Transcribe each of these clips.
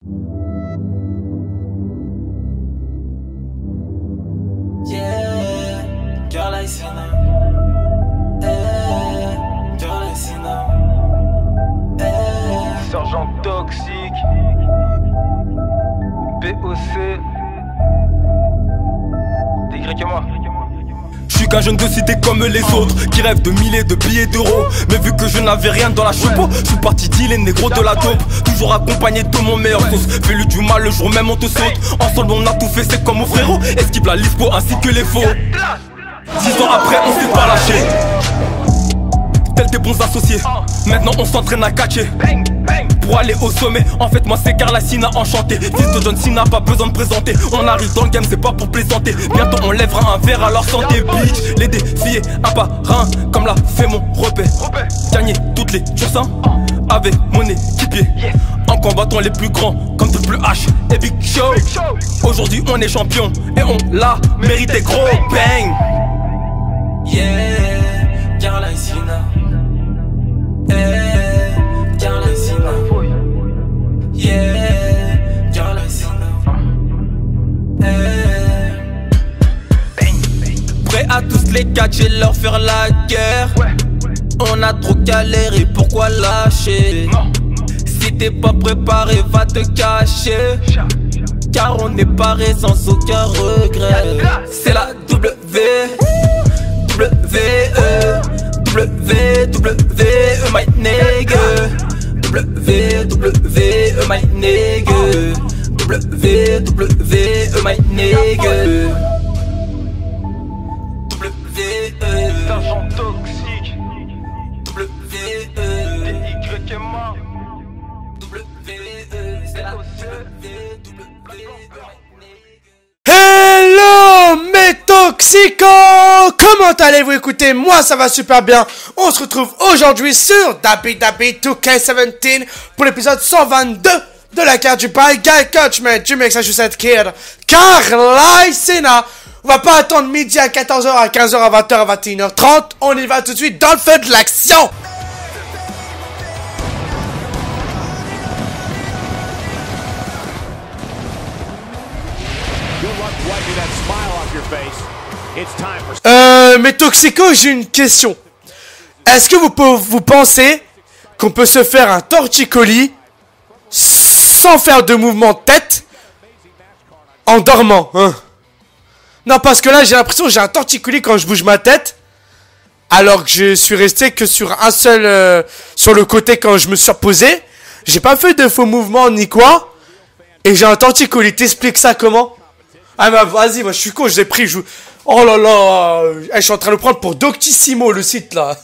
Yeah, girl I see now. Girl I see now. Sergent toxique. BOC. T'es Y que moi. Je suis qu'un jeune de cité comme les autres, qui rêve de milliers de billets d'euros. Mais vu que je n'avais rien dans la choupeau, je suis parti dealer négro de la dope. Toujours accompagné de mon meilleur sauce. Fais-lui du mal le jour même on te saute. Ensemble on a tout fait, c'est comme mon frérot. Esquive la lispo ainsi que les faux. 6 ans après on s'est pas lâché. Tels des bons associés. Maintenant on s'entraîne à catcher. Pour aller au sommet, en fait moi c'est Carla Sina enchanté. Fils de John Cena, pas besoin de présenter. On arrive dans le game, c'est pas pour plaisanter. Bientôt on lèvera un verre à leur santé, bitch. Les défier un par un, comme l'a fait mon repère. Gagner toutes les jours avec mon équipier. En combattant les plus grands, comme Triple H et Big Show. Aujourd'hui on est champion et on l'a mérité, gros bang. Yeah, Carla Sina. Carla Sina. Yeah, Carla Sina. Prêt à tous les catcher, leur faire la guerre. On a trop galéré, pourquoi lâcher? Si t'es pas préparé, va te cacher. Car on est paré sans aucun regret. C'est la W, my nigga. My nigga. My nigga. Sergent toxique. T'es Y que moi. Hello mes toxicos, comment allez-vous? Écoutez, moi ça va super bien. On se retrouve aujourd'hui sur WWE 2K17 pour l'épisode 122 de la carte du By Guy Coachman du Massachusetts Kid, Carla Sina. On va pas attendre midi à 14h, à 15h, à 20h, à 21h30. On y va tout de suite dans le feu de l'action. Mais toxicos, j'ai une question. Est-ce que vous pensez qu'on peut se faire un torticolis sans faire de mouvement de tête en dormant, hein? Non, parce que là, j'ai l'impression que j'ai un torticolis quand je bouge ma tête, alors que je suis resté que sur un seul, sur le côté quand je me suis reposé. J'ai pas fait de faux mouvements ni quoi, et j'ai un torticolis. T'expliques ça comment? Ah bah vas-y, moi je suis con, je l'ai pris, oh là là, je suis en train de le prendre pour Doctissimo, le site là.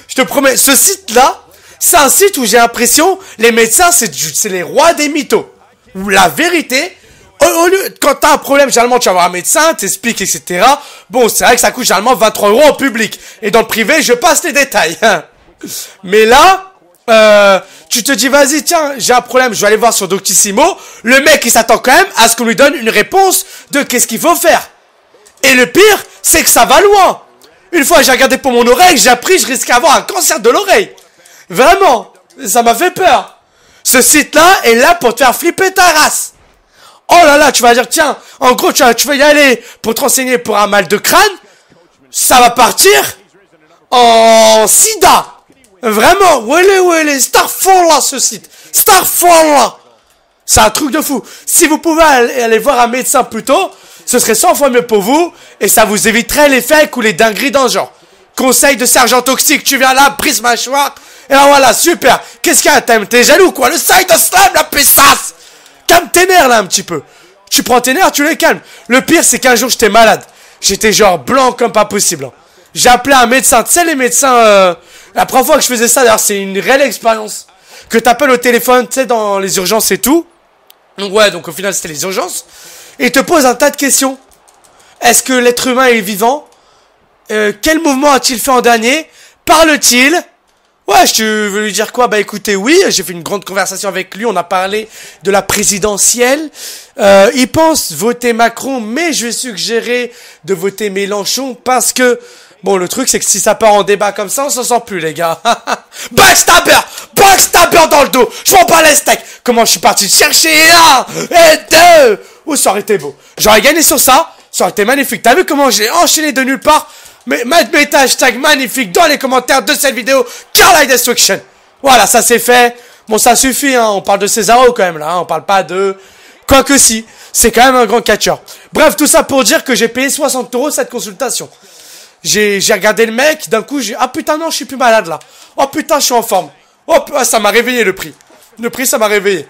Je te promets, ce site là, c'est un site où j'ai l'impression, les médecins, c'est les rois des mythos. Où la vérité, au lieu, quand t'as un problème, généralement tu vas voir un médecin, t'expliques, etc. Bon, c'est vrai que ça coûte généralement 23 € en public. Et dans le privé, je passe les détails. Mais là, tu te dis, vas-y, tiens, j'ai un problème, je vais aller voir sur Doctissimo. Le mec, il s'attend quand même à ce qu'on lui donne une réponse de qu'est-ce qu'il faut faire. Et le pire, c'est que ça va loin. Une fois, j'ai regardé pour mon oreille, j'ai appris, je risque d'avoir un cancer de l'oreille. Vraiment, ça m'a fait peur. Ce site-là est là pour te faire flipper ta race. Oh là là, tu vas dire, tiens, en gros, tu vas y aller pour te renseigner pour un mal de crâne. Ça va partir en sida. Vraiment, où est les Starfall là, ce site. Starfall là. C'est un truc de fou. Si vous pouvez aller voir un médecin plus tôt, ce serait 100 fois mieux pour vous. Et ça vous éviterait les fakes ou les dingueries dans le genre. Conseil de sergent toxique, tu viens là, brise mâchoire. Et ben voilà, super. Qu'est-ce qu'il y a? T'es jaloux quoi? Le side of slam, la pessasse. Calme tes nerfs là un petit peu. Tu prends tes nerfs, tu les calmes. Le pire, c'est qu'un jour, j'étais malade. J'étais genre blanc comme pas possible. Hein. J'ai appelé un médecin. Tu sais, les médecins... La première fois que je faisais ça, d'ailleurs, c'est une réelle expérience. Que t'appelles au téléphone, tu sais, dans les urgences et tout. Donc ouais, donc au final, c'était les urgences. Et il te pose un tas de questions. Est-ce que l'être humain est vivant? Quel mouvement a-t-il fait en dernier? Parle-t-il? Ouais, je veux lui dire quoi? Bah écoutez, oui, j'ai fait une grande conversation avec lui, on a parlé de la présidentielle. Il pense voter Macron, mais je vais suggérer de voter Mélenchon parce que Bon, le truc, c'est que si ça part en débat comme ça, on s'en sort plus, les gars. Backstabber! Backstabber dans le dos! Je m'en bats les steaks! Comment je suis parti chercher un et deux! Oh, ça aurait été beau. J'aurais gagné sur ça. Ça aurait été magnifique. T'as vu comment j'ai enchaîné de nulle part? Mais mettez hashtag magnifique dans les commentaires de cette vidéo. Carlisle Destruction. Voilà, ça c'est fait. Bon, ça suffit, hein. On parle de Cesaro quand même, là. Hein. On parle pas de... Quoique si. C'est quand même un grand catcheur. Bref, tout ça pour dire que j'ai payé 60 € cette consultation. J'ai regardé le mec. D'un coup, j'ai... Ah putain, non, je suis plus malade, là. Oh putain, je suis en forme. Oh, ça m'a réveillé, le prix. Le prix, ça m'a réveillé.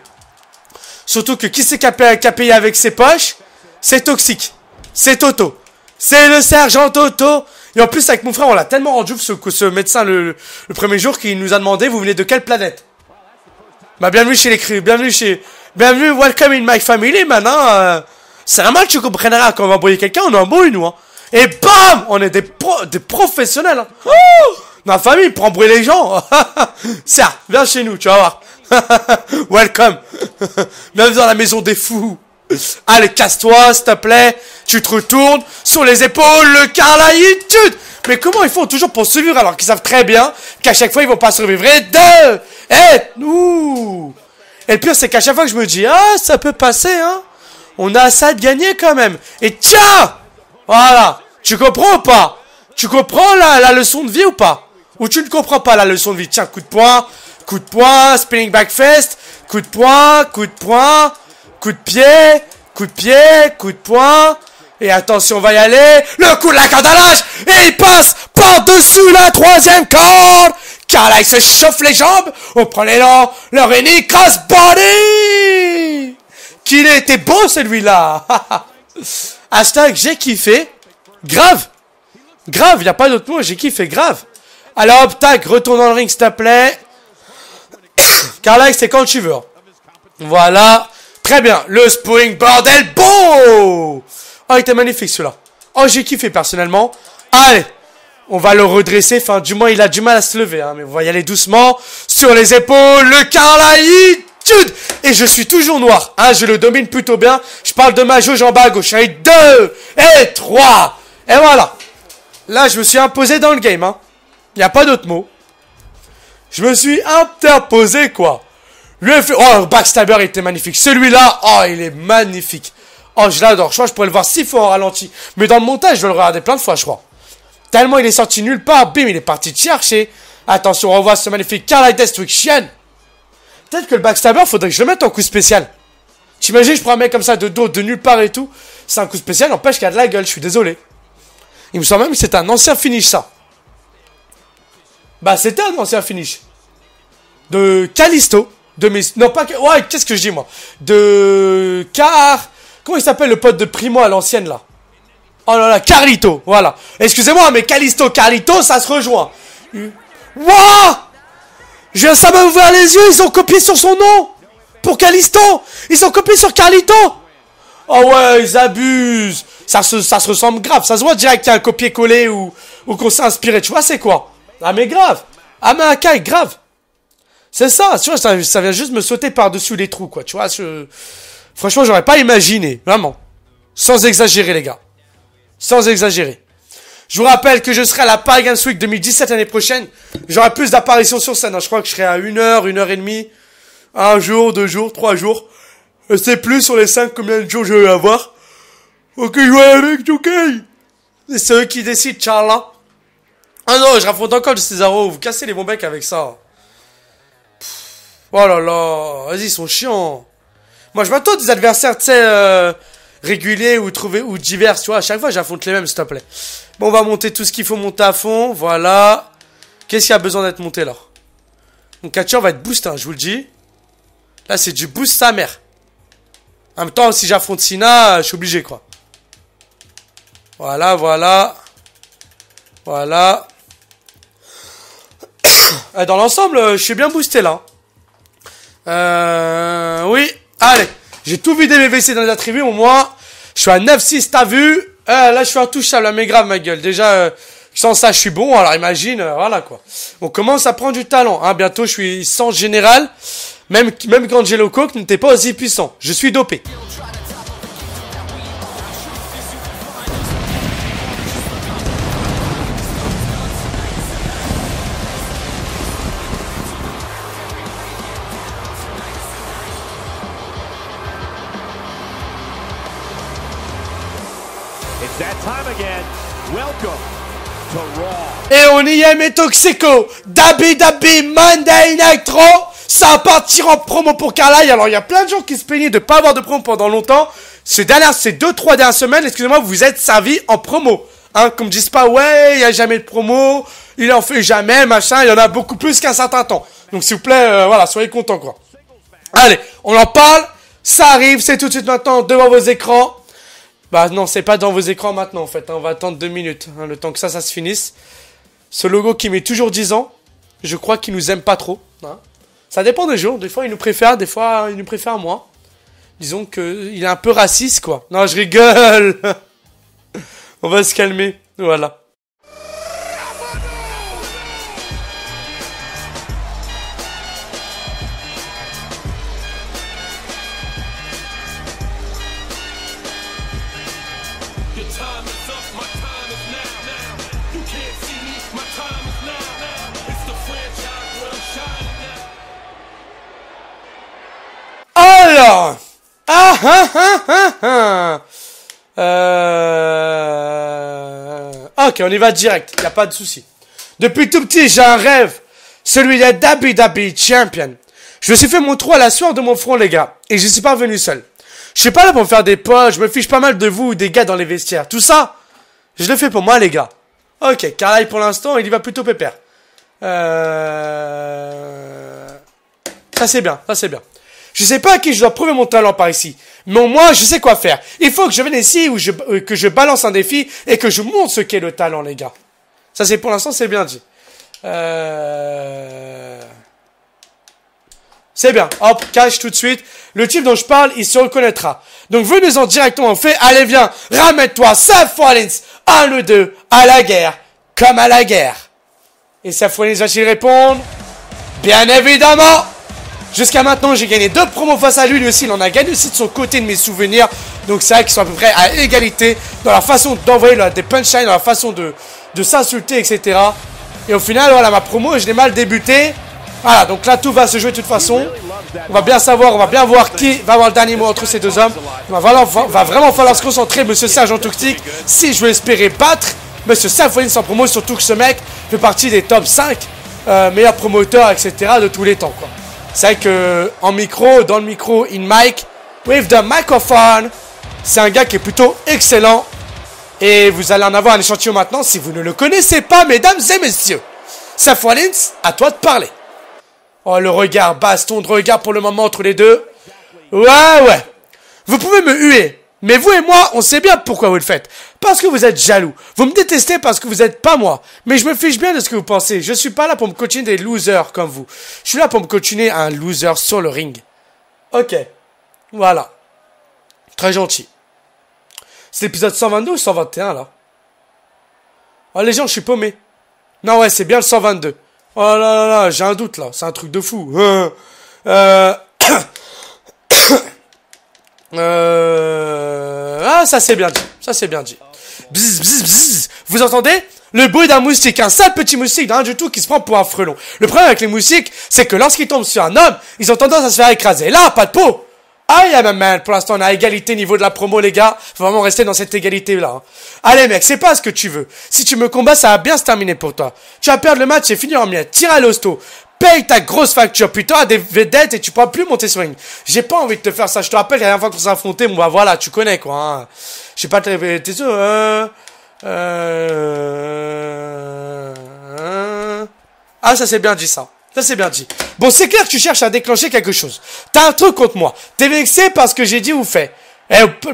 Surtout que qui c'est qui a payé avec ses poches? C'est Toxique. C'est Toto. C'est le sergent Toto. Et en plus, avec mon frère, on l'a tellement rendu ce médecin le premier jour qu'il nous a demandé, vous venez de quelle planète? Bah, bienvenue chez les cris. Bienvenue, welcome in my family, maintenant. C'est normal que tu comprennes rien. Quand on va embrouiller quelqu'un, on embrouille, nous, hein. Et bam! On est des professionnels, hein. Oh, ma famille prend embrouiller les gens. Serre, viens chez nous, tu vas voir. Welcome. Bienvenue dans la maison des fous. Allez, casse-toi, s'il te plaît. Tu te retournes sur les épaules, le Carlisle. Mais comment ils font toujours pour survivre alors qu'ils savent très bien qu'à chaque fois ils vont pas survivre? Et deux. Et le pire c'est qu'à chaque fois que je me dis, ah, ça peut passer, hein. On a ça de gagner quand même. Et tiens. Voilà. Tu comprends ou pas? Tu comprends la leçon de vie ou pas? Ou tu ne comprends pas la leçon de vie? Tiens, coup de poing, spinning back fist, coup de poing, coup de pied, coup de poing. Et attention, on va y aller. Le coup de la corde à l'âge. Et il passe par-dessus la troisième corde. Carlisle se chauffe les jambes. On prend l'élan. Le Rennie crossbody. Qu'il était beau celui-là. Hashtag j'ai kiffé. Grave, y a pas d'autre mot. J'ai kiffé, grave. Alors hop, tac, retourne dans le ring s'il te plaît. Carlisle, c'est quand tu veux. Voilà. Très bien. Le spring bordel. Beau. Oh, il était magnifique celui-là. Oh, j'ai kiffé personnellement. Allez. On va le redresser. Enfin, du moins, il a du mal à se lever. Hein, mais on va y aller doucement. Sur les épaules. Le Carlisle. Et je suis toujours noir. Hein, je le domine plutôt bien. Je parle de ma jauge en bas à gauche. Et 2. Et 3. Et voilà. Là, je me suis imposé dans le game. Hein. Il n'y a pas d'autre mot. Je me suis interposé, quoi. Oh, backstabber, il était magnifique. Celui-là, oh, il est magnifique. Oh, je l'adore. Je crois que je pourrais le voir 6 fois en ralenti. Mais dans le montage, je vais le regarder plein de fois, je crois. Tellement il est sorti nulle part. Bim, il est parti de chercher. Attention, on revoit ce magnifique Carlisle Destruction. Peut-être que le backstabber, faudrait que je le mette en coup spécial. T'imagines, je prends un mec comme ça de dos, de nulle part et tout. C'est un coup spécial, n'empêche qu'il a de la gueule. Je suis désolé. Il me semble même que c'est un ancien finish, ça. Bah, c'était un ancien finish. De Kalisto. Non, pas... Ouais, qu'est-ce que je dis, moi? Comment il s'appelle, le pote de Primo à l'ancienne, là? Oh là là, Carlito, voilà. Excusez-moi, mais Kalisto, Carlito, ça se rejoint. Wouah! Je viens ça m'ouvrir les yeux, ils ont copié sur son nom. Pour Kalisto. Ils ont copié sur Carlito. Oh ouais, ils abusent. Ça se ressemble grave. Ça se voit direct qu'il y a un copier-coller ou qu'on s'est inspiré. Tu vois, c'est quoi? Ah, mais grave. Ah, mais un caille, grave. C'est ça, tu vois, ça vient juste me sauter par-dessus les trous, quoi. Tu vois, franchement, j'aurais pas imaginé. Vraiment. Sans exagérer, les gars. Sans exagérer. Je vous rappelle que je serai à la Paris Games Week 2017 l'année prochaine. J'aurai plus d'apparitions sur scène. Je crois que je serai à 1h et demie. 1 jour, 2 jours, 3 jours. Je sais plus sur les 5 combien de jours je vais avoir. Ok, je vais avec, ok. Et c'est eux qui décident, Charles. Ah non, je raffronte encore le Cesaro. Vous cassez les bons becs avec ça. Oh là là. Vas-y, ils sont chiants. Moi, je m'attends des adversaires, tu sais, réguliers ou divers, tu vois. À chaque fois, j'affronte les mêmes, s'il te plaît. Bon, on va monter tout ce qu'il faut monter à fond. Voilà. Qu'est-ce qui a besoin d'être monté, là? Mon catcheur va être boost, hein, je vous le dis. Là, c'est du boost sa mère. En même temps, si j'affronte Cena, je suis obligé, quoi. Voilà, voilà. Voilà. Dans l'ensemble, je suis bien boosté, là. Oui. Allez. J'ai tout vidé mes WC dans les attributs, au moins. Je suis à 9-6, t'as vu? Là, je suis intouchable, mais grave, ma gueule. Déjà, sans ça, je suis bon. Alors, imagine, voilà, quoi. On commence à prendre du talent. Hein. Bientôt, je suis sans général. Même quand Jello Coke n'était pas aussi puissant. Je suis dopé. Et on y est, mes Toxico. Dabi Monday Night Raw. Ça va partir en promo pour Carlisle. Alors, il y a plein de gens qui se plaignaient de pas avoir de promo pendant longtemps. Ces 2-3 dernières semaines, excusez-moi, vous êtes servis en promo. Hein, comme disent pas, ouais, il n'y a jamais de promo. Il en fait jamais, machin. Il y en a beaucoup plus qu'un certain temps. Donc, s'il vous plaît, voilà, soyez contents, quoi. Allez, on en parle. Ça arrive, c'est tout de suite maintenant devant vos écrans. Bah non, c'est pas dans vos écrans maintenant en fait, hein. On va attendre 2 minutes, hein, le temps que ça se finisse. Ce logo qui met toujours 10 ans, je crois qu'il nous aime pas trop, hein. Ça dépend des jours, des fois il nous préfère, des fois il nous préfère moins. Disons qu'il est un peu raciste quoi. Non, je rigole. On va se calmer, voilà. Alors, ok, on y va direct, y a pas de souci. Depuis tout petit, j'ai un rêve, celui d'être WWE Champion. Je me suis fait mon trou à la sueur de mon front, les gars, et je suis pas venu seul. Je suis pas là pour me faire des potes, je me fiche pas mal de vous, des gars dans les vestiaires. Tout ça, je le fais pour moi, les gars. Ok, Carlisle pour l'instant, il y va plutôt pépère. Ça c'est bien, ça c'est bien. Je sais pas à qui je dois prouver mon talent par ici, mais au moins je sais quoi faire. Il faut que je vienne ici où que je balance un défi et que je montre ce qu'est le talent, les gars. Ça c'est pour l'instant, c'est bien dit. C'est bien. Hop, cache tout de suite. Le type dont je parle, il se reconnaîtra. Donc venez-en directement au fait. Allez viens, ramène-toi, Seth Rollins. 1 ou 2, à la guerre, comme à la guerre. Et Seth Rollins va-t-il répondre? Bien évidemment. Jusqu'à maintenant, j'ai gagné 2 promos face à lui. Lui aussi, il en a gagné aussi de son côté de mes souvenirs. Donc, c'est vrai qu'ils sont à peu près à égalité dans la façon d'envoyer des punchlines, dans la façon de s'insulter, etc. Et au final, voilà, ma promo, je l'ai mal débuté. Voilà, donc là, tout va se jouer de toute façon. On va bien savoir, on va bien voir qui va avoir le dernier mot entre ces 2 hommes. Il va vraiment falloir se concentrer, monsieur Sergent Toxic, si je veux espérer battre monsieur Seth Rollins en promo, surtout que ce mec fait partie des top 5 meilleurs promoteurs, etc. de tous les temps, quoi. C'est vrai que en micro, dans le micro, in mic, with the microphone, c'est un gars qui est plutôt excellent. Et vous allez en avoir un échantillon maintenant si vous ne le connaissez pas, mesdames et messieurs. Seth Rollins, à toi de parler. Oh, le regard, baston de regard pour le moment entre les deux. Ouais. Vous pouvez me huer. Mais vous et moi, on sait bien pourquoi vous le faites. Parce que vous êtes jaloux. Vous me détestez parce que vous n'êtes pas moi. Mais je me fiche bien de ce que vous pensez. Je suis pas là pour me coachiner des losers comme vous. Je suis là pour me coachiner un loser sur le ring. Ok. Voilà. Très gentil. C'est l'épisode 122 ou 121 là? Oh les gens, je suis paumé. Non ouais, c'est bien le 122. Oh là là là, j'ai un doute là. C'est un truc de fou. Ah, ça c'est bien dit. Ça c'est bien dit. Bzz, bzz, bzz. Vous entendez? Le bruit d'un moustique, un sale petit moustique, rien du tout, qui se prend pour un frelon. Le problème avec les moustiques, c'est que lorsqu'ils tombent sur un homme, ils ont tendance à se faire écraser. Là, pas de peau. Aïe, man, pour l'instant, on est à égalité niveau de la promo, les gars. Faut vraiment rester dans cette égalité-là. Hein. Allez, mec, c'est pas ce que tu veux. Si tu me combats, ça va bien se terminer pour toi. Tu vas perdre le match et finir en miettes. Tire à l'hosto. Paye ta grosse facture, putain, à des vedettes et tu pourras plus monter sur ring. J'ai pas envie de te faire ça. Je te rappelle, la dernière fois qu'on s'est affronté, bon bah voilà, tu connais quoi. Hein. J'ai pas te... T'es sûr Ah, ça c'est bien dit ça. Ça c'est bien dit. Bon, c'est clair que tu cherches à déclencher quelque chose. T'as un truc contre moi. T'es vexé parce que j'ai dit ou fait.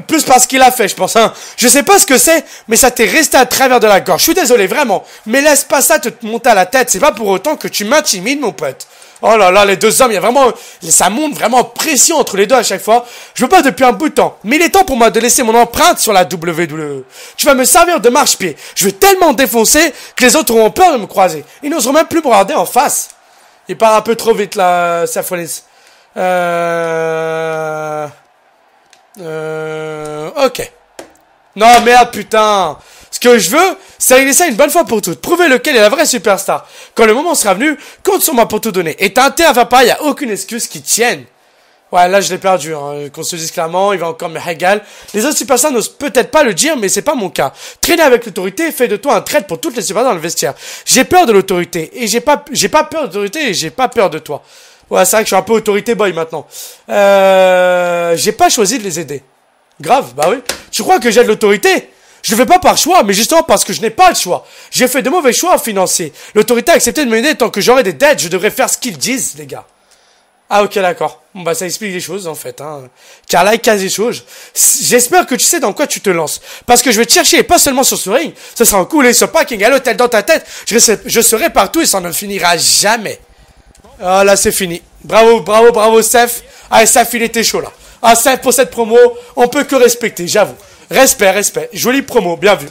Plus parce qu'il a fait, je pense. Hein. Je sais pas ce que c'est, mais ça t'est resté à travers de la gorge. Je suis désolé, vraiment. Mais laisse pas ça te monter à la tête. C'est pas pour autant que tu m'intimides, mon pote. Oh là là, les deux hommes, il y a vraiment... Ça monte vraiment en pression entre les deux à chaque fois. Je veux pas depuis un bout de temps. Mais il est temps pour moi de laisser mon empreinte sur la WWE. Tu vas me servir de marche-pied. Je vais tellement défoncer que les autres auront peur de me croiser. Ils n'oseront même plus me regarder en face. Il part un peu trop vite, là, Seth Rollins. Ok. Non, merde, putain. Ce que je veux, c'est régler ça une bonne fois pour toutes. Prouver lequel est la vraie superstar. Quand le moment sera venu, compte sur moi pour tout donner. Et t'as intérêt à faire pareil, y a aucune excuse qui tienne. Ouais, là, je l'ai perdu, hein. Qu'on se dise clairement, il va encore me régaler. Les autres superstars n'osent peut-être pas le dire, mais c'est pas mon cas. Traîner avec l'autorité fait de toi un trait pour toutes les superstars dans le vestiaire. J'ai peur de l'autorité, et j'ai pas peur d'autorité, et j'ai pas peur de toi. Ouais, c'est vrai que je suis un peu autorité boy maintenant. J'ai pas choisi de les aider. Grave, bah oui. Tu crois que j'ai de l'autorité? Je le fais pas par choix, mais justement parce que je n'ai pas le choix. J'ai fait de mauvais choix financiers. L'autorité a accepté de m'aider tant que j'aurai des dettes, je devrais faire ce qu'ils disent, les gars. Ah ok, d'accord. Bon bah ça explique les choses en fait. Hein. Carla casse les choses. J'espère que tu sais dans quoi tu te lances. Parce que je vais te chercher, et pas seulement sur ce ring. Ce sera un coulé, ce packing à l'hôtel dans ta tête. Je serai partout et ça ne finira jamais. Ah là c'est fini. Bravo, bravo, bravo Seth. Ah Seth il était chaud là. Ah Seth pour cette promo, on peut que respecter, j'avoue. Respect, respect. Jolie promo, bien vu.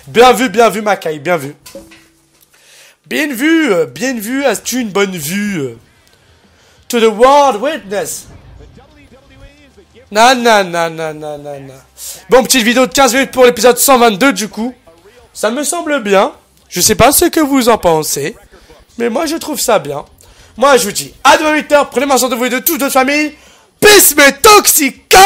Bien vu Makai, bien vu. Bien vu, as-tu une bonne vue? To the world witness. Non. Bon, petite vidéo de 15 minutes pour l'épisode 122 du coup. Ça me semble bien. Je sais pas ce que vous en pensez. Mais moi je trouve ça bien. Moi je vous dis à demain 8h. Prenez soin de vous et de toute votre famille. Peace mais toxico.